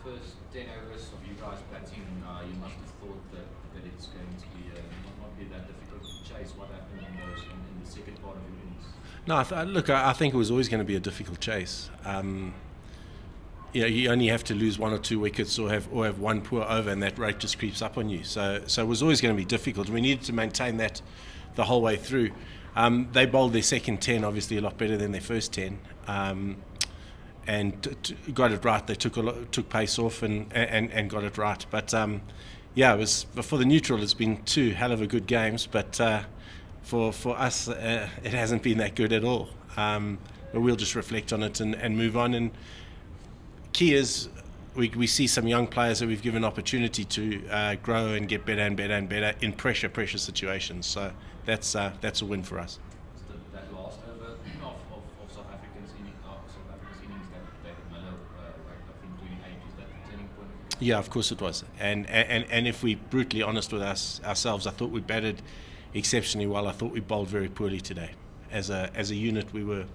first 10 overs of you guys batting, you must have thought that it's going to be not be that difficult to chase. What happened in the second part of your innings? No, I think it was always going to be a difficult chase. You only have to lose one or two wickets or have one poor over, and that rate just creeps up on you. So it was always going to be difficult. We needed to maintain that the whole way through. They bowled their second 10 obviously a lot better than their first 10, and got it right. They took pace off and got it right. But it was for the neutral. It's been two hell of a good games, but for us it hasn't been that good at all. But we'll just reflect on it and move on. And key is we see some young players that we've given opportunity to grow and get better and better and better in pressure situations. So that's a win for us. That last over of South Africa's innings that Miller I think 28, is that the turning point? Yeah, of course it was. And if we're brutally honest with ourselves, I thought we batted exceptionally well. I thought we bowled very poorly today. As a unit, we were,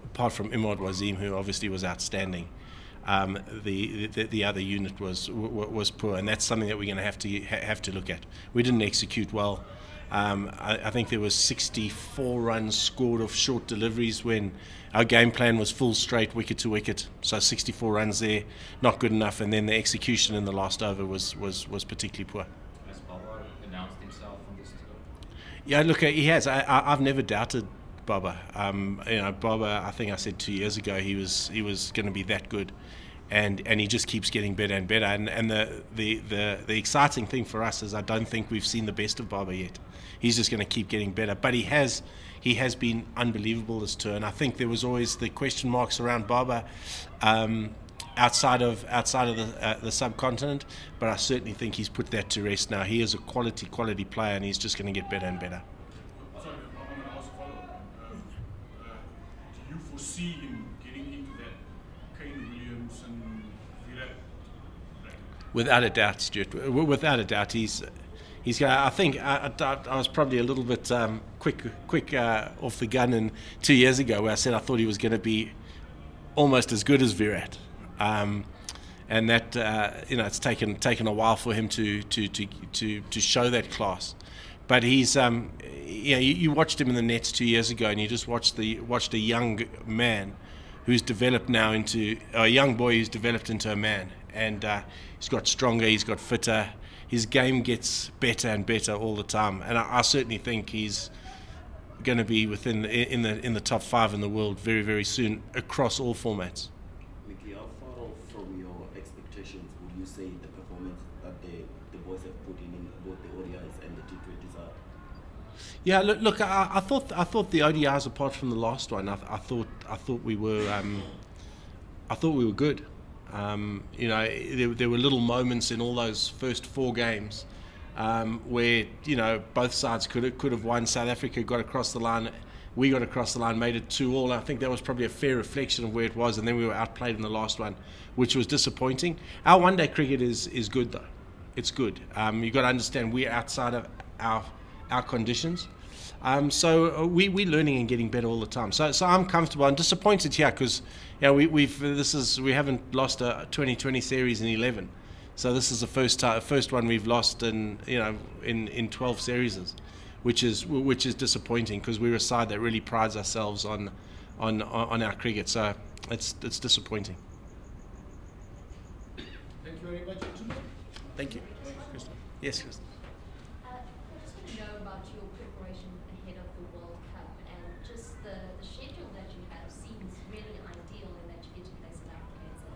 apart from Imad Wasim, who obviously was outstanding. The other unit was poor, and that's something that we're going to have to look at. We didn't execute well. I think there was 64 runs scored off short deliveries when our game plan was full straight wicket to wicket. So 64 runs there, not good enough, and then the execution in the last over was particularly poor. Has Babar announced himself on this tour? Yeah, look, he has. I've never doubted Babar. Babar, I think I said 2 years ago he was going to be that good, and he just keeps getting better and better. And the exciting thing for us is I don't think we've seen the best of Babar yet. He's just going to keep getting better, but he has been unbelievable this tour. And I think there was always the question marks around Babar outside of the subcontinent, but I certainly think he's put that to rest now. He is a quality player, and he's just going to get better and better. Sorry, I'm going to ask a follow-up. Do you foresee him getting into that Kane Williams and Virat? Without a doubt, Stuart. Without a doubt, he's going. I think I was probably a little bit quick off the gun, and 2 years ago where I said I thought he was going to be almost as good as Virat, and that it's taken a while for him to show that class. But he's you watched him in the nets 2 years ago, and you just watched a young man who's developed now into a young boy who's developed into a man, and he's got stronger, he's got fitter. His game gets better and better all the time, and I certainly think he's going to be in the top 5 in the world very, very soon across all formats. Mickey, how far off from your expectations would you say the performance that the boys have put in both the ODIs and the T20s are? Yeah, look, I thought the ODIs, apart from the last one, I thought we were good. There were little moments in all those first 4 games where both sides could have won. South Africa got across the line, we got across the line, made it 2-2. I think that was probably a fair reflection of where it was, and then we were outplayed in the last one, which was disappointing. Our one-day cricket is good though. It's good. You've got to understand we're outside of our conditions. So we're learning and getting better all the time. So I'm comfortable. I'm disappointed here because we haven't lost a 2020 series in 11. So this is the first one we've lost in 12 series, which is disappointing because we're a side that really prides ourselves on our cricket. So it's disappointing. Thank you very much, gentlemen. Thank you. Kristen. Yes, Kristen. I just want to know about your preparation ahead of the World Cup, and just the schedule that you have seems really ideal in that you get to play South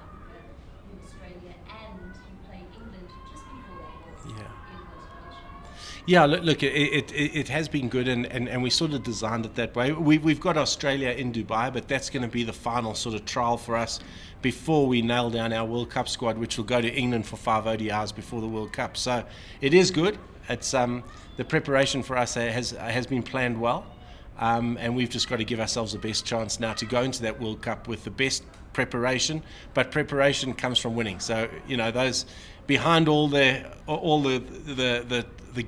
Africa, in Australia, and you play England just before that World Cup in qualification. Yeah, look, it has been good, and we sort of designed it that way. We've got Australia in Dubai, but that's going to be the final sort of trial for us before we nail down our World Cup squad, which will go to England for 5 ODIs before the World Cup. So it is good. It's the preparation for us has been planned well, and we've just got to give ourselves the best chance now to go into that World Cup with the best preparation. But preparation comes from winning. So those behind all the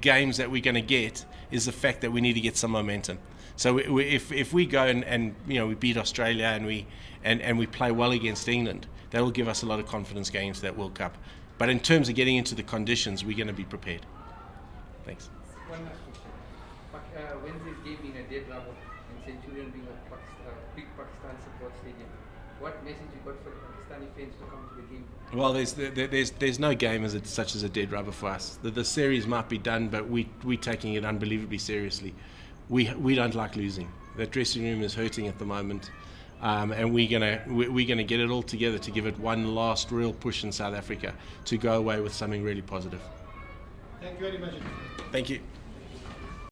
games that we're going to get is the fact that we need to get some momentum. So if we go and we beat Australia and we play well against England, that will give us a lot of confidence going into that World Cup. But in terms of getting into the conditions, we're going to be prepared. Thanks. One last question. Wednesday's game being a dead rubber and Centurion being a big Pakistan support stadium. What message you got for the Pakistani fans to come to the game? Well, there's no game such as a dead rubber for us. The series might be done, but we're taking it unbelievably seriously. We don't like losing. That dressing room is hurting at the moment, and we're gonna get it all together to give it one last real push in South Africa to go away with something really positive. Thank you very much. Thank you.